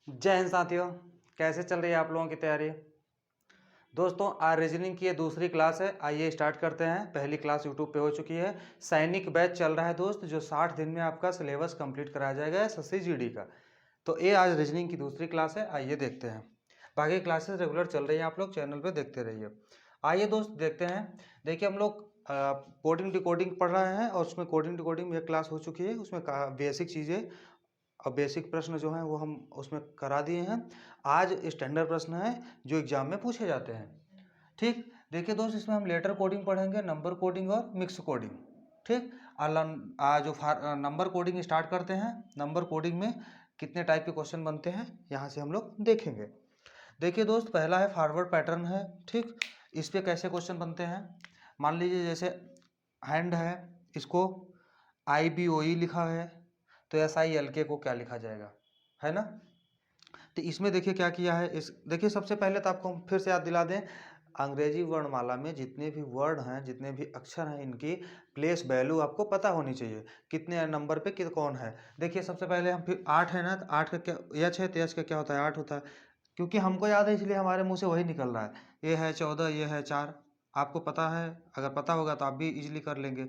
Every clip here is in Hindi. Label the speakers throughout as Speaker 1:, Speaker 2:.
Speaker 1: जय हिंद साथियों। कैसे चल रही है आप लोगों की तैयारी। दोस्तों आज रीजनिंग की ये दूसरी क्लास है। आइए स्टार्ट करते हैं। पहली क्लास यूट्यूब पे हो चुकी है। सैनिक बैच चल रहा है दोस्त, जो 60 दिन में आपका सिलेबस कंप्लीट कराया जाएगा एसएससी जीडी का। तो ये आज रीजनिंग की दूसरी क्लास है। आइए देखते हैं। बाकी क्लासेस रेगुलर चल रही हैं, आप लोग चैनल पर देखते रहिए। आइए दोस्त देखते हैं। देखिए हम लोग कोडिंग डिकोडिंग पढ़ रहे हैं और उसमें कोडिंग डिकोडिंग में एक क्लास हो चुकी है। उसमें बेसिक चीज़ें और बेसिक प्रश्न जो हैं वो हम उसमें करा दिए हैं। आज स्टैंडर्ड प्रश्न है जो एग्जाम में पूछे जाते हैं। ठीक, देखिए दोस्त इसमें हम लेटर कोडिंग पढ़ेंगे, नंबर कोडिंग और मिक्स कोडिंग। ठीक, जो नंबर कोडिंग स्टार्ट करते हैं। नंबर कोडिंग में कितने टाइप के क्वेश्चन बनते हैं यहाँ से हम लोग देखेंगे। देखिए दोस्त पहला है फॉरवर्ड पैटर्न है। ठीक, इस पे कैसे क्वेश्चन बनते हैं। मान लीजिए जैसे हैंड है, इसको IBOE लिखा है, तो SILK को क्या लिखा जाएगा, है ना। तो इसमें देखिए क्या किया है। इस देखिए सबसे पहले तो आपको हम फिर से याद दिला दें, अंग्रेजी वर्णमाला में जितने भी वर्ड हैं, जितने भी अक्षर हैं, इनकी प्लेस वैल्यू आपको पता होनी चाहिए, कितने नंबर पे कौन है। देखिए सबसे पहले हम फिर 8 है ना, तो 8 का क्या एच है, तो एच का क्या होता है 8 होता है, क्योंकि हमको याद है इसलिए हमारे मुंह से वही निकल रहा है। ये है 14, ये है 4, आपको पता है, अगर पता होगा तो आप भी इजीली कर लेंगे।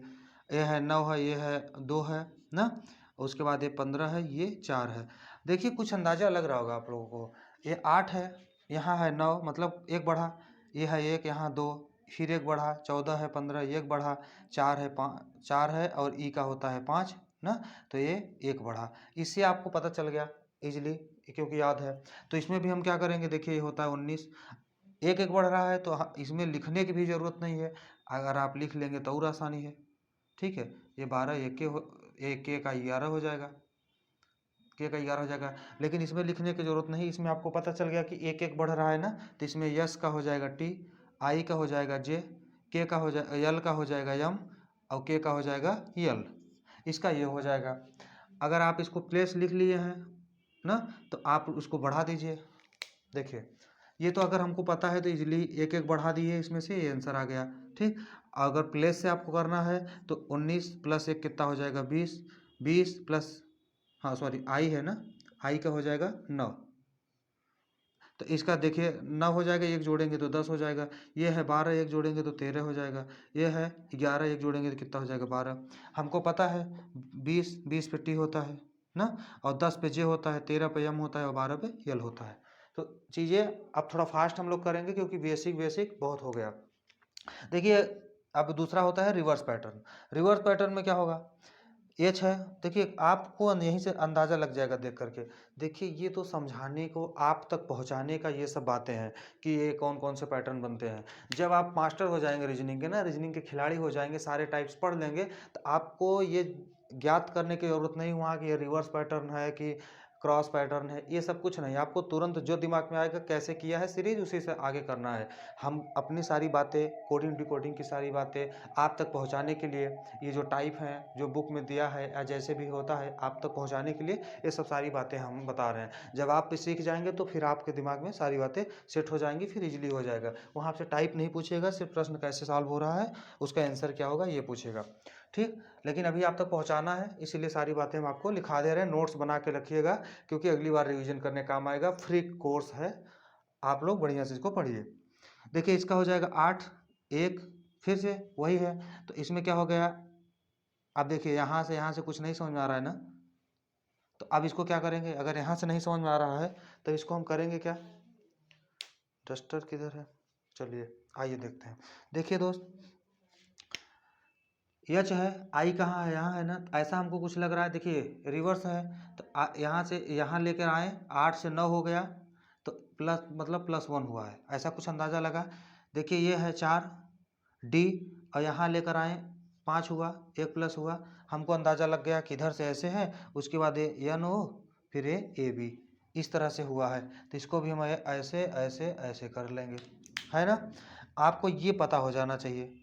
Speaker 1: ये है 9 है, ये है 2 है ना, उसके बाद ये 15 है, ये 4 है। देखिए कुछ अंदाज़ा लग रहा होगा आप लोगों को। ये 8 है, यहाँ है 9, मतलब एक बढ़ा, ये है 1, यहाँ 2, फिर एक बढ़ा, 14 है, 15, एक बढ़ा, 4 है, 5 4 है और ई का होता है 5 ना, तो ये एक बढ़ा। इससे आपको पता चल गया इजीली, क्योंकि याद है। तो इसमें भी हम क्या करेंगे, देखिए ये होता है 19, एक एक बढ़ रहा है तो इसमें लिखने की भी ज़रूरत नहीं है, अगर आप लिख लेंगे तो और आसानी है। ठीक है, ये 12 एक के का 11 हो जाएगा, के का 11 हो जाएगा। लेकिन इसमें लिखने की जरूरत नहीं, इसमें आपको पता चल गया कि एक एक बढ़ रहा है ना, तो इसमें यस का हो जाएगा टी, आई का हो जाएगा जे, के का हो जाएगा यल, का हो जाएगा यम, और के का हो जाएगा यल। इसका ये हो जाएगा। अगर आप इसको प्लेस लिख लिए हैं ना, तो आप उसको बढ़ा दीजिए। देखिए ये तो अगर हमको पता है तो इजीली एक एक बढ़ा दिए, इसमें से ये आंसर आ गया। ठीक, अगर प्लेस से आपको करना है तो 19 प्लस 1 कितना हो जाएगा 20, 20 प्लस, हाँ सॉरी आई है ना, आई का हो जाएगा 9, तो इसका देखिए 9 हो जाएगा, एक जोड़ेंगे तो 10 हो जाएगा। ये है 12, एक जोड़ेंगे तो 13 हो जाएगा। ये है 11, एक जोड़ेंगे तो कितना हो जाएगा 12। हमको पता है 20 20 पे टी होता है ना, और 10 पे जे होता है, 13 पे यम होता है और 12 पे यल होता है। तो चीज़ें अब थोड़ा फास्ट हम लोग करेंगे क्योंकि बेसिक बेसिक बहुत हो गया। देखिए अब दूसरा होता है रिवर्स पैटर्न। रिवर्स पैटर्न में क्या होगा, एच है, देखिए आपको यहीं से अंदाज़ा लग जाएगा देख करके। देखिए ये तो समझाने को, आप तक पहुंचाने का ये सब बातें हैं कि ये कौन कौन से पैटर्न बनते हैं। जब आप मास्टर हो जाएंगे रीजनिंग के ना, रीजनिंग के खिलाड़ी हो जाएंगे, सारे टाइप्स पढ़ लेंगे, तो आपको ये ज्ञात करने की ज़रूरत नहीं वहाँ कि ये रिवर्स पैटर्न है कि क्रॉस पैटर्न है, ये सब कुछ नहीं। आपको तुरंत जो दिमाग में आएगा कैसे किया है सीरीज, उसी से आगे करना है। हम अपनी सारी बातें, कोडिंग डिकोडिंग की सारी बातें आप तक पहुंचाने के लिए, ये जो टाइप हैं जो बुक में दिया है या जैसे भी होता है आप तक पहुंचाने के लिए ये सब सारी बातें हम बता रहे हैं। जब आप सीख जाएंगे तो फिर आपके दिमाग में सारी बातें सेट हो जाएंगी, फिर इजीली हो जाएगा। वहाँ आपसे टाइप नहीं पूछेगा, सिर्फ प्रश्न कैसे सॉल्व हो रहा है, उसका आंसर क्या होगा ये पूछेगा। ठीक, लेकिन अभी आप तक पहुँचाना है, इसीलिए सारी बातें हम आपको लिखा दे रहे हैं। नोट्स बना के रखिएगा क्योंकि अगली बार रिविजन करने काम आएगा। फ्री कोर्स है, आप लोग बढ़िया से इसको पढ़िए। देखिए इसका हो जाएगा 8, एक फिर से वही है, तो इसमें क्या हो गया। अब देखिए यहाँ से कुछ नहीं समझ में आ रहा है ना, तो अब इसको क्या करेंगे, अगर यहाँ से नहीं समझ में आ रहा है तो इसको हम करेंगे क्या। डस्टर किधर है, चलिए आइए देखते हैं। देखिए दोस्त एच है, आई कहाँ है, यहाँ है ना, ऐसा हमको कुछ लग रहा है। देखिए रिवर्स है, तो यहाँ से यहाँ लेकर आए, 8 से 9 हो गया, तो प्लस मतलब +1 हुआ है, ऐसा कुछ अंदाज़ा लगा। देखिए ये है 4 डी, और यहाँ लेकर आए 5 हुआ, एक प्लस हुआ, हमको अंदाज़ा लग गया कि इधर से ऐसे है, उसके बाद ये एन ओ, फिर ये ए बी, इस तरह से हुआ है। तो इसको भी हम ऐसे ऐसे ऐसे कर लेंगे, है ना। आपको ये पता हो जाना चाहिए,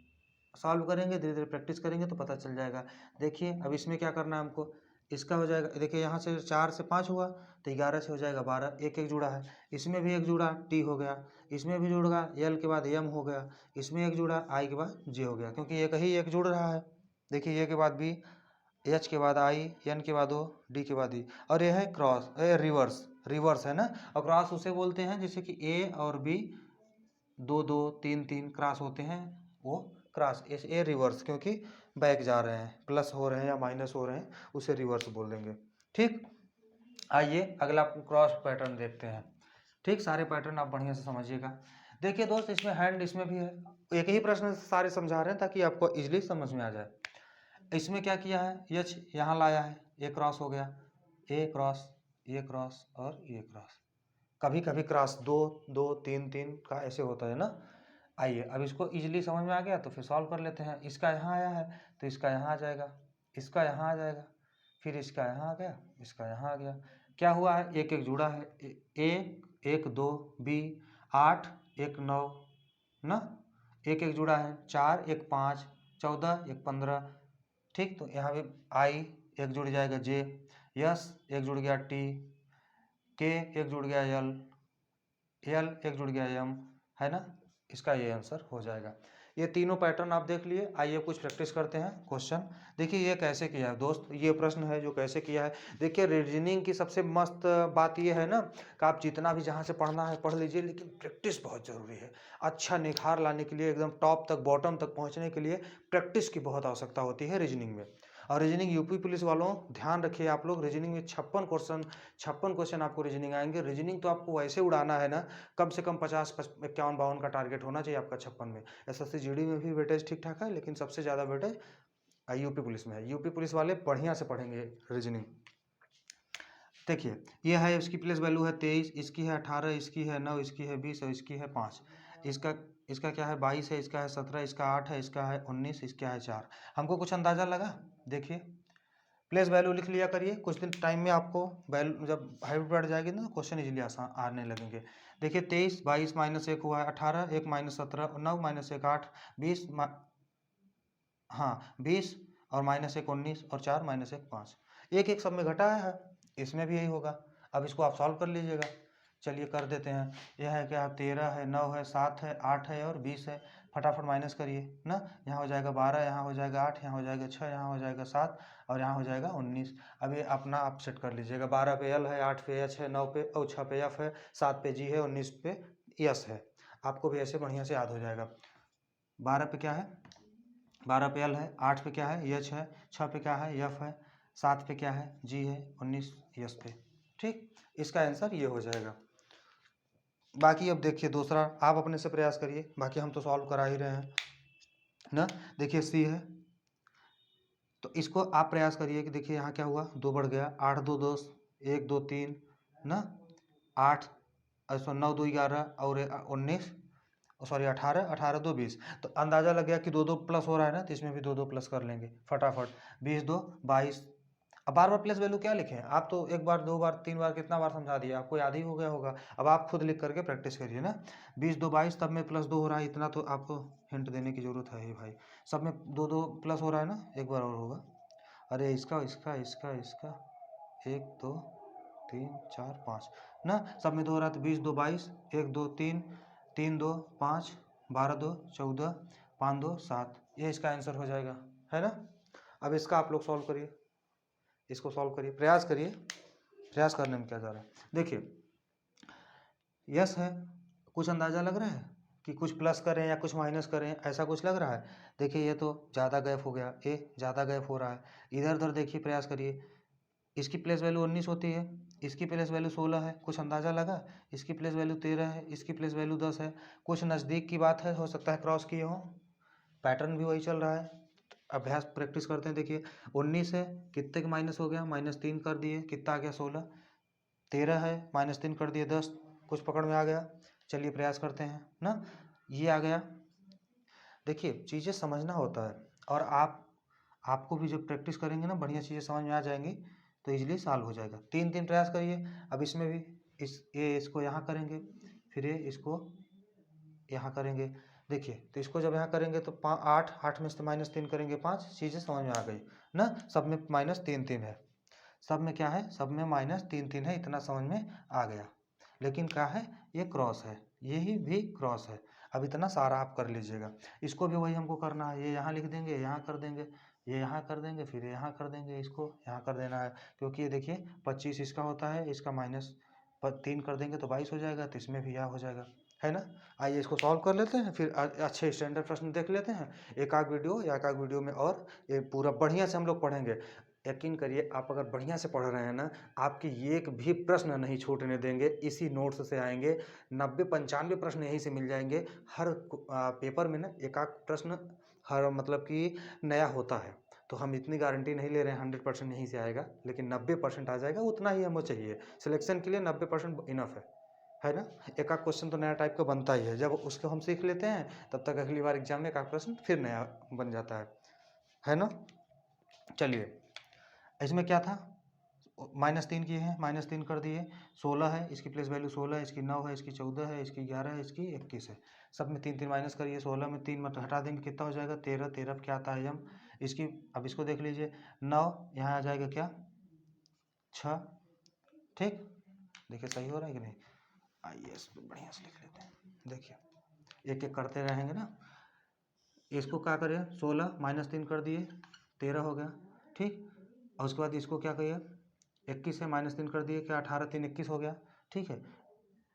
Speaker 1: सॉल्व करेंगे धीरे धीरे प्रैक्टिस करेंगे तो पता चल जाएगा। देखिए अब इसमें क्या करना है हमको, इसका हो जाएगा, देखिए यहाँ से 4 से 5 हुआ तो 11 से हो जाएगा 12, एक एक जुड़ा है, इसमें भी एक जुड़ा टी हो गया, इसमें भी जुड़ गया यल के बाद यम हो गया, इसमें एक जुड़ा आई के बाद जे हो गया, क्योंकि एक ही एक जुड़ रहा है। देखिए ये के बाद बी, एच के बाद आई, एन के बाद ओ, डी के बाद ई, और ये है क्रॉस, रिवर्स, रिवर्स है ना। और क्रॉस उसे बोलते हैं जैसे कि ए और बी 2 2 3 3 क्रॉस होते हैं, वो क्रॉस। ए रिवर्स, क्योंकि बैक जा रहे हैं, प्लस हो रहे हैं या माइनस हो रहे हैं, उसे रिवर्स बोल देंगे। ठीक, आइए अगला क्रॉस पैटर्न देखते हैं। ठीक, सारे पैटर्न आप बढ़िया से समझिएगा। देखिए दोस्त, इसमें हैंड इसमें भी है, एक ही प्रश्न सारे समझा रहे हैं ताकि आपको इजीली समझ में आ जाए। इसमें क्या किया है, एच यहाँ लाया है, ए क्रॉस हो गया, ए क्रॉस, ये क्रॉस और ये क्रॉस। कभी कभी क्रॉस 2 2 3 3 का ऐसे होता है ना। आइए अब इसको इजीली समझ में आ गया तो फिर सॉल्व कर लेते हैं। इसका यहाँ आया है तो इसका यहाँ आ जाएगा, इसका यहाँ आ जाएगा, फिर इसका यहाँ आ गया, इसका यहाँ आ गया। क्या हुआ है, एक एक जुड़ा है, ए 1 2 बी 8 1 9 ना, एक एक जुड़ा है, 4 1 5 14 1 15। ठीक, तो यहाँ पे आई एक जुड़ जाएगा, जे, यस एक जुड़ गया, टी, के एक जुड़ गया, एल, एल एक जुड़ गया, एम, है ना। इसका ये आंसर हो जाएगा। ये तीनों पैटर्न आप देख लिए। आइए कुछ प्रैक्टिस करते हैं। क्वेश्चन देखिए, ये कैसे किया है दोस्त, ये प्रश्न है जो कैसे किया है। देखिए रीजनिंग की सबसे मस्त बात ये है ना कि आप जितना भी जहाँ से पढ़ना है पढ़ लीजिए, लेकिन प्रैक्टिस बहुत ज़रूरी है। अच्छा निखार लाने के लिए, एकदम टॉप तक बॉटम तक पहुँचने के लिए प्रैक्टिस की बहुत आवश्यकता होती है रीजनिंग में। और रीजनिंग यूपी पुलिस वालों ध्यान रखिए, आप लोग रीजनिंग में 56 क्वेश्चन आपको रीजनिंग आएंगे। रीजनिंग तो आपको वैसे उड़ाना है ना, कम से कम 50 51 52 का टारगेट होना चाहिए आपका 56 में। एसएससी जीडी में भी वेटेज ठीक ठाक है, लेकिन सबसे ज़्यादा वेटेज यूपी पुलिस में है। यूपी पुलिस वाले बढ़िया से पढ़ेंगे रीजनिंग। देखिए ये है, इसकी प्लेस वैल्यू है 23, इसकी है 18, इसकी है 9, इसकी है 20 और इसकी है 5। इसका क्या है 22 है, इसका है 17, इसका 8 है, इसका है 19, इसका है 4। हमको कुछ अंदाज़ा लगा। देखिए प्लेस वैल्यू लिख लिया करिए, कुछ दिन टाइम में आपको वैल्यू जब हाइट बढ़ जाएगी ना, क्वेश्चन इजीली आसान आने लगेंगे। देखिए 23 22 माइनस 1 हुआ है 18, 1 माइनस 17 9 माइनस 1 8 20, हाँ 20 और माइनस 1 19 और 4 माइनस 1 5। एक एक सब में घटाया है, इसमें भी यही होगा। अब इसको आप सॉल्व कर लीजिएगा। चलिए कर देते हैं। यह है क्या, 13 है, 9 है, 7 है, 8 है और 20 है। फटाफट माइनस करिए ना, यहाँ हो जाएगा 12, यहाँ हो जाएगा 8, यहाँ हो जाएगा 6, यहाँ हो जाएगा 7 और यहाँ हो जाएगा 19। अब ये अपना आप सेट कर लीजिएगा। 12 पे एल है, 8 पे एच है, 9 पे और 6 पे एफ है, 7 पे जी है, 19 पे यस है। आपको भी ऐसे बढ़िया से याद हो जाएगा। 12 पे क्या है, 12 पे एल है, 8 पे क्या है एच है, 6 पे क्या है एफ है, 7 पे क्या है जी है, 19 यस पे। ठीक, इसका आंसर ये हो जाएगा। बाकी अब देखिए दूसरा आप अपने से प्रयास करिए, बाकी हम तो सॉल्व करा ही रहे हैं ना। देखिए सी है, तो इसको आप प्रयास करिए कि देखिए यहाँ क्या हुआ, 2 बढ़ गया, 8 2 10 1 2 3 ना, 8 9 2 11 और 19, सॉरी 18 18 2 20। तो अंदाज़ा लग गया कि 2 2 प्लस हो रहा है ना, तो इसमें भी 2 2 प्लस कर लेंगे फटाफट। 20 2 22। अब बार बार प्लस वैल्यू क्या लिखें, आप तो एक बार 2 बार 3 बार कितना बार समझा दिया, आपको याद ही हो गया होगा। अब आप खुद लिख करके प्रैक्टिस करिए ना। 20 2 22, तब में प्लस 2 हो रहा है, इतना तो आपको हिंट देने की जरूरत है ही भाई। सब में 2 2 प्लस हो रहा है ना, एक बार और होगा। अरे इसका इसका इसका इसका 1 2 3 4 5 ना, सब में 2 हो रहा है, तो 20 2 22 1 2 3 3 2 5 12 2 14 5 2 7, ये इसका आंसर हो जाएगा, है ना। अब इसका आप लोग सॉल्व करिए, इसको सॉल्व करिए, प्रयास करिए। प्रयास करने में क्या जा रहा है, देखिए यस है, कुछ अंदाज़ा लग रहा है कि कुछ प्लस करें या कुछ माइनस करें, ऐसा कुछ लग रहा है। देखिए ये तो ज़्यादा गैप हो गया, ए ज़्यादा गैप हो रहा है। इधर उधर देखिए, प्रयास करिए। इसकी प्लेस वैल्यू 19 होती है, इसकी प्लेस वैल्यू 16 है, कुछ अंदाज़ा लगा। इसकी प्लेस वैल्यू 13 है, इसकी प्लेस वैल्यू 10 है। कुछ नज़दीक की बात है, हो सकता है क्रॉस किए हों, पैटर्न भी वही चल रहा है। अभ्यास प्रैक्टिस करते हैं। देखिए 19 है, कितने के माइनस हो गया, -3 कर दिए, कितना आ गया 16। 13 है, -3 कर दिए 10, कुछ पकड़ में आ गया। चलिए प्रयास करते हैं ना, ये आ गया। देखिए चीज़ें समझना होता है, और आपको भी जब प्रैक्टिस करेंगे ना, बढ़िया चीज़ें समझ में आ जाएंगी, तो इजीली सॉल्व हो जाएगा। 3 3 प्रयास करिए। अब इसमें भी इसको यहाँ करेंगे, फिर ये इसको यहाँ करेंगे। देखिए तो इसको जब यहाँ करेंगे तो 8 8 में से -3 करेंगे 5, चीज़ें समझ में आ गई ना। सब में -3 3 है, सब में क्या है, सब में -3 3 है, इतना समझ में आ गया। लेकिन क्या है, ये क्रॉस है, यही भी क्रॉस है। अब इतना सारा आप कर लीजिएगा। इसको भी वही हमको करना है, ये यहाँ लिख देंगे, यहाँ कर देंगे ये यहाँ कर देंगे, फिर यहाँ कर देंगे, इसको यहाँ कर देना है, क्योंकि ये देखिए 25 इसका होता है, इसका -3 कर देंगे तो 22 हो जाएगा, तो इसमें भी यह हो जाएगा, है ना। आइए इसको सॉल्व कर लेते हैं, फिर अच्छे स्टैंडर्ड प्रश्न देख लेते हैं। एक आध वीडियो में और ये पूरा बढ़िया से हम लोग पढ़ेंगे। यकीन करिए, आप अगर बढ़िया से पढ़ रहे हैं ना, आपकी एक भी प्रश्न नहीं छूटने देंगे, इसी नोट्स से आएंगे। 90-95 प्रश्न यहीं से मिल जाएंगे। हर पेपर में ना एक आध प्रश्न हर मतलब कि नया होता है, तो हम इतनी गारंटी नहीं ले रहे हैं 100% यहीं से आएगा, लेकिन 90% आ जाएगा, उतना ही हमें चाहिए सिलेक्शन के लिए। 90% इनफ है ना। एक आध क्वेश्चन तो नया टाइप का बनता ही है, जब उसको हम सीख लेते हैं तब तक अगली बार एग्जाम में एक आध प्रश्न फिर नया बन जाता है ना। चलिए, इसमें क्या था, -3 किए हैं, -3 कर दिए। 16 है, इसकी प्लेस वैल्यू 16 है, इसकी 9 है, इसकी 14 है, इसकी 11 है, इसकी 21 है। सब में 3 3 माइनस करिए। 16 में 3 मत हटा देंगे, कितना हो जाएगा 13। 13 क्या आता है यम, इसकी अब इसको देख लीजिए। 9 यहाँ आ जाएगा क्या 6, ठीक। देखिए सही हो रहा है कि नहीं। आइए इस पर बढ़िया से लिख लेते हैं। देखिए एक एक करते रहेंगे ना। इसको क्या करें, 16 -3 कर दिए, 13 हो गया, ठीक। और उसके बाद इसको क्या करिए, 21 है, -3 कर दिए, क्या 18 3 21 हो गया, ठीक है।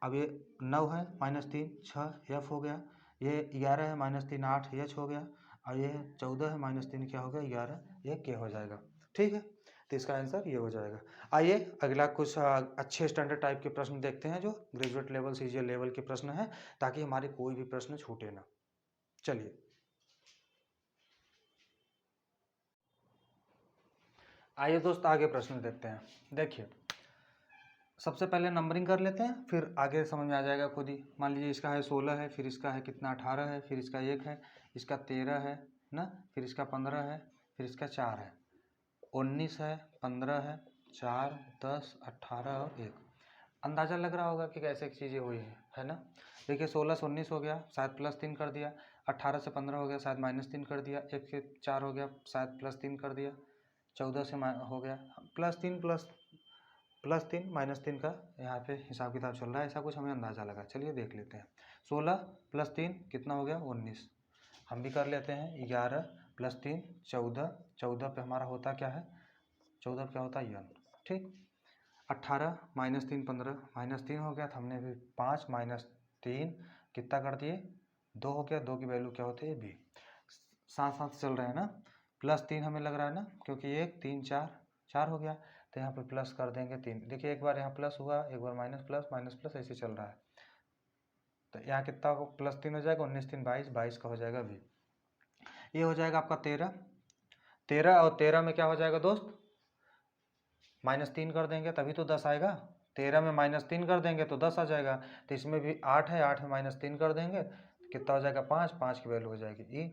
Speaker 1: अब ये 9 है, -3 6 एफ हो गया। ये 11 है, -3 8 एच हो गया। और ये 14 है, -3 क्या हो गया 11, ये के हो जाएगा, ठीक है। तो इसका आंसर ये हो जाएगा। आइए अगला कुछ अच्छे स्टैंडर्ड टाइप के प्रश्न देखते हैं, जो ग्रेजुएट लेवल सीजीएल लेवल के प्रश्न हैं, ताकि हमारे कोई भी प्रश्न छूटे ना। चलिए आइए दोस्त आगे प्रश्न देखते हैं। देखिए सबसे पहले नंबरिंग कर लेते हैं, फिर आगे समझ में आ जाएगा खुद ही। मान लीजिए इसका है 16 है, फिर इसका है कितना 18 है, फिर इसका 1 है, इसका 13 है ना, फिर इसका 15 है, फिर इसका 4 है, 19 है, 15 है, 4 10 18 और 1। अंदाज़ा लग रहा होगा कि कैसे चीज़ें हुई हैं, है ना। देखिए 16 से 19 हो गया, शायद +3 कर दिया। 18 से 15 हो गया, शायद -3 कर दिया। 1 से 4 हो गया, शायद +3 कर दिया। 14 से हो गया +3 +3 -3 का यहाँ पे हिसाब किताब चल रहा है, ऐसा कुछ हमें अंदाज़ा लगा। चलिए देख लेते हैं। 16 + 3 कितना हो गया 19। हम भी कर लेते हैं। 11 + 3 14, 14 पे हमारा होता क्या है, 14 पे क्या होता है यन, ठीक। 18 -3 15, -3 हो गया, तो हमने भी 5 -3 कितना कर दिए 2 हो गया। 2 की वैल्यू क्या होती है बी। साथ साथ चल रहे हैं ना। +3 हमें लग रहा है ना, क्योंकि 1 3 4 4 हो गया, तो यहाँ पे प्लस कर देंगे 3। देखिए एक बार यहाँ प्लस हुआ, एक बार माइनस प्लस ऐसे चल रहा है, तो यहाँ कितना +3 हो जाएगा। 19 3 22, 22 का हो जाएगा बी। ये हो जाएगा आपका 13। 13 और 13 में क्या हो जाएगा दोस्त, -3 कर देंगे तभी तो 10 आएगा। 13 में -3 कर देंगे तो 10 आ जाएगा। तो इसमें भी 8 है, 8 में -3 कर देंगे कितना हो जाएगा 5, 5 की वैल्यू हो जाएगी ई।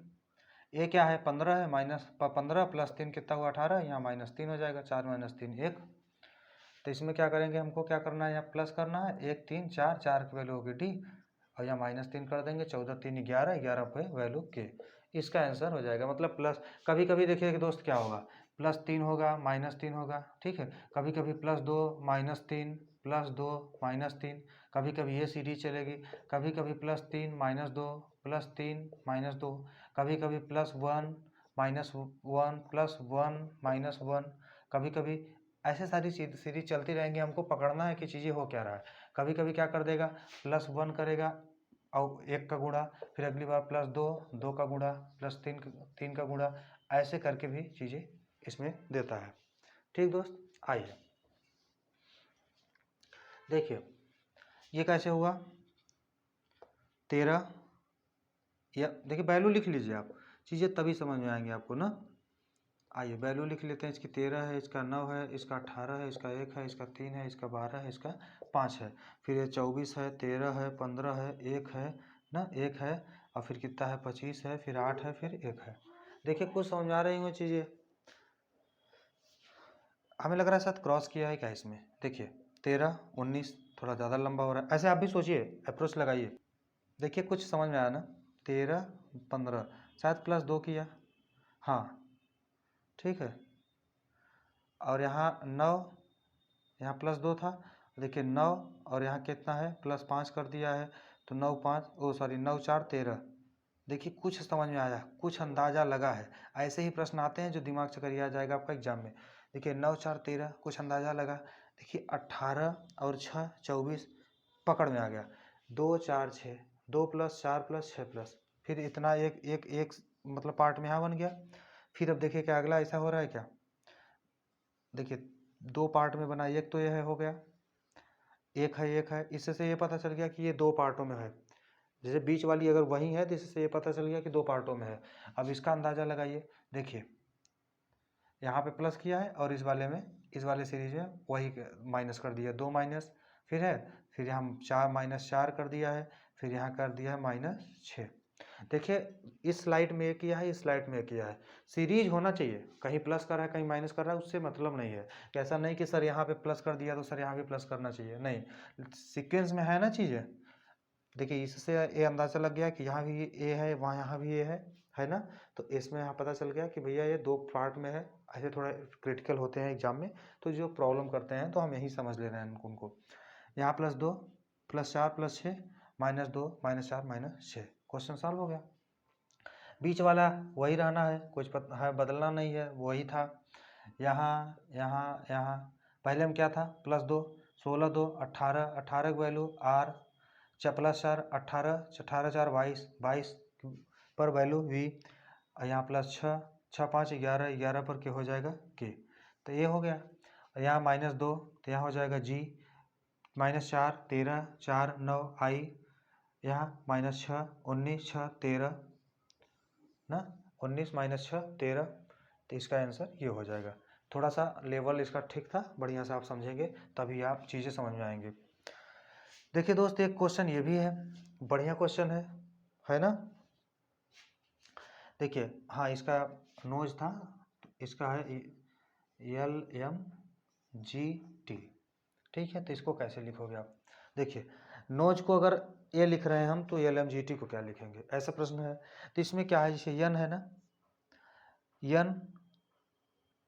Speaker 1: ये क्या है 15 है, -15 + 3 कितना हुआ 18, यहाँ -3 हो जाएगा। 4 - 3 1। तो इसमें क्या करेंगे, हमको क्या करना है, यहाँ प्लस करना है। 1 3 4, 4 की वैल्यू होगी डी, और यहाँ -3 कर देंगे। 14 3 11, 11 पे वैल्यू के। इसका आंसर हो जाएगा। मतलब प्लस, कभी कभी देखिए कि दोस्त क्या होगा, +3 होगा -3 होगा, ठीक है। कभी कभी +2 -3 +2 -3, कभी कभी ये सीरीज चलेगी। कभी कभी +3 -2 +3 -2, कभी कभी +1 -1 +1 -1, कभी कभी ऐसे सारी सीरीज चलती रहेंगी। हमको पकड़ना है कि चीज़ें हो क्या रहा है। कभी कभी क्या कर देगा, +1 करेगा और 1 का गुणा, फिर अगली बार +2 2 का गुणा, +3 3 का गुणा, ऐसे करके भी चीज़ें इसमें देता है, ठीक दोस्त। आइए देखिए ये कैसे हुआ 13, या देखिए वैल्यू लिख लीजिए आप, चीज़ें तभी समझ में आएंगी आपको ना। आइए वैल्यू लिख लेते हैं। इसकी 13 है, इसका 9 है, इसका 18 है, इसका 1 है, इसका 3 है, इसका 12 है, इसका 5 है। फिर ये 24 है, 13 है, 15 है, 1 है ना, 1 है, और फिर कितना है 25 है, फिर 8 है, फिर 1 है। देखिए कुछ समझ आ रही हो चीज़ें, हमें लग रहा है शायद क्रॉस किया है क्या इसमें। देखिए 13 19 थोड़ा ज़्यादा लंबा हो रहा है, ऐसे आप भी सोचिए, अप्रोच लगाइए। देखिए कुछ समझ में आया ना। 13 15 शायद +2 किया, हाँ ठीक है। और यहाँ 9, यहाँ +2 था, देखिए 9, और यहाँ कितना है +5 कर दिया है, तो 9 5 ओ सॉरी 9 4 13, देखिए कुछ समझ में आया, कुछ अंदाजा लगा है। ऐसे ही प्रश्न आते हैं जो दिमाग से करिए आ जाएगा आपका एग्जाम में। देखिए 9 4 13, कुछ अंदाजा लगा। देखिए 18 और 6 24, पकड़ में आ गया। 2 4 6, 2 + 4 + 6 प्लस, फिर इतना एक एक एक मतलब पार्ट में यहाँ बन गया। फिर अब देखिए क्या अगला ऐसा हो रहा है क्या, देखिए 2 पार्ट में बना, एक तो यह हो गया, एक है, इससे से ये पता चल गया कि ये 2 पार्टों में है। जैसे बीच वाली अगर वही है तो इससे ये पता चल गया कि 2 पार्टों में है। अब इसका अंदाजा लगाइए। देखिए यहाँ पे प्लस किया है और इस वाले में, इस वाले सीरीज में वही माइनस कर दिया, 2 माइनस, फिर है, फिर हम 4 -4 कर दिया है, फिर यहाँ कर दिया है -6। देखिए इस स्लाइड में एक किया है, इस स्लाइड में एक किया है। सीरीज होना चाहिए, कहीं प्लस कर रहा है कहीं माइनस कर रहा है, उससे मतलब नहीं है। ऐसा नहीं कि सर यहाँ पे प्लस कर दिया तो सर यहाँ भी प्लस करना चाहिए, नहीं, सीक्वेंस में है ना चीज़ें। देखिए इससे ये अंदाज़ा लग गया कि यहाँ भी ए है, वहाँ यहाँ भी ए है ना। तो इसमें यहाँ पता चल गया कि भैया ये 2 पार्ट में है। ऐसे थोड़ा क्रिटिकल होते हैं एग्जाम में, तो जो प्रॉब्लम करते हैं तो हम यही समझ ले रहे हैं उनको। यहाँ +2 + 4 + 6 -2 -4 -6, क्वेश्चन सॉल्व हो गया। बीच वाला वही रहना है, कुछ है बदलना नहीं है, वही था। यहाँ यहाँ यहाँ पहले में क्या था, +2 16 2 18, 18 की वैल्यू r, +4 18, 18 4 22, 22 पर वैल्यू v, यहाँ +6 6 5 11, 11 पर क्या हो जाएगा k, तो ये हो गया। यहाँ -2 तो यहाँ हो जाएगा g, -4 13 4 9 i, यहाँ -6 19 6 13 ना, 19 -6 13, तो इसका आंसर ये हो जाएगा। थोड़ा सा लेवल इसका ठीक था, बढ़िया से आप समझेंगे तभी आप चीज़ें समझ में आएंगे। देखिए दोस्त एक क्वेश्चन ये भी है, बढ़िया क्वेश्चन है ना। देखिए हाँ इसका नोज था, इसका है LMGT, ठीक है। तो इसको कैसे लिखोगे आप, देखिए नोज को अगर ये लिख रहे हैं हम तो LMGT को क्या लिखेंगे, ऐसा प्रश्न है। तो इसमें क्या है, जैसे यन है ना, यन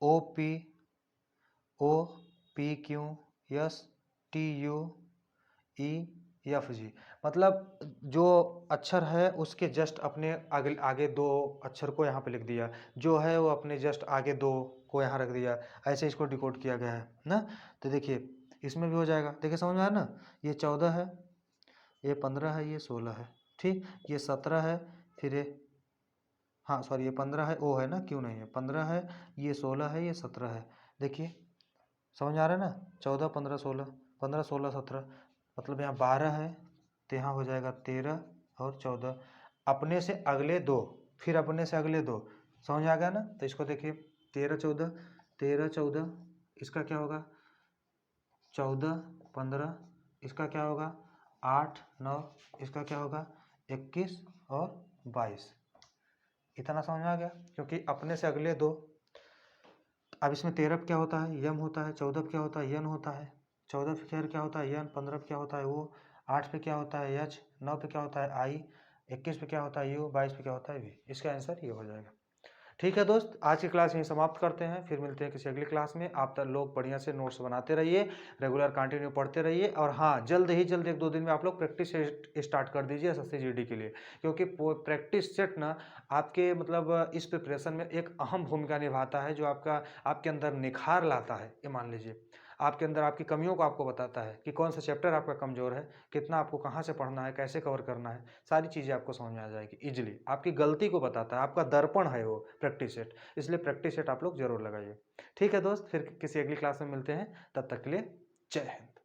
Speaker 1: OPQSTUEFG, मतलब जो अक्षर है उसके जस्ट अपने आगे आगे 2 अक्षर को यहाँ पे लिख दिया, जो है वो अपने जस्ट आगे 2 को यहाँ रख दिया, ऐसे इसको डिकोड किया गया है ना। तो देखिए इसमें भी हो जाएगा, देखिए समझ में आया ना। ये 14 है, ये 15 है, ये 16 है, ठीक, ये 17 है, फिर ये, हाँ सॉरी ये 15 है, ओ है ना, क्यों नहीं है, 15 है, ये 16 है, ये 17 है। देखिए समझ आ रहा है ना, 14 15 16, 15 16 17, मतलब यहाँ 12 है, तो यहाँ हो जाएगा 13 और 14, अपने से अगले 2, फिर अपने से अगले 2, समझ आ गया ना। तो इसको देखिए 13 14, 13 14, इसका क्या होगा 14 15, इसका क्या होगा 8 9, इसका क्या होगा 21 और 22, इतना समझ में आ गया, क्योंकि अपने से अगले 2। अब इसमें 13 क्या होता है, यम होता है, 14 क्या होता है, यन होता है, 14 पे खैर क्या होता है यन, 15 पे क्या होता है वो, 8 पे क्या होता है एच, 9 पे क्या होता है आई, 21 पे क्या होता है यू, 22 पे क्या होता है वी। इसका आंसर ये हो जाएगा। ठीक है दोस्त, आज की क्लास यहीं समाप्त करते हैं, फिर मिलते हैं किसी अगली क्लास में। आप लोग बढ़िया से नोट्स बनाते रहिए, रेगुलर कंटिन्यू पढ़ते रहिए, और हाँ जल्द 1-2 दिन में आप लोग प्रैक्टिस स्टार्ट कर दीजिए SSC GD के लिए, क्योंकि प्रैक्टिस सेट ना आपके मतलब इस प्रिपरेशन में एक अहम भूमिका निभाता है, जो आपके अंदर निखार लाता है। ये मान लीजिए आपके अंदर आपकी कमियों को आपको बताता है कि कौन सा चैप्टर आपका कमज़ोर है, कितना आपको कहाँ से पढ़ना है, कैसे कवर करना है, सारी चीज़ें आपको समझ में आ जाएगी इजीली। आपकी गलती को बताता है, आपका दर्पण है वो प्रैक्टिस सेट, इसलिए प्रैक्टिस सेट आप लोग जरूर लगाइए। ठीक है दोस्त, फिर किसी अगली क्लास में मिलते हैं, तब तक के लिए जय हिंद।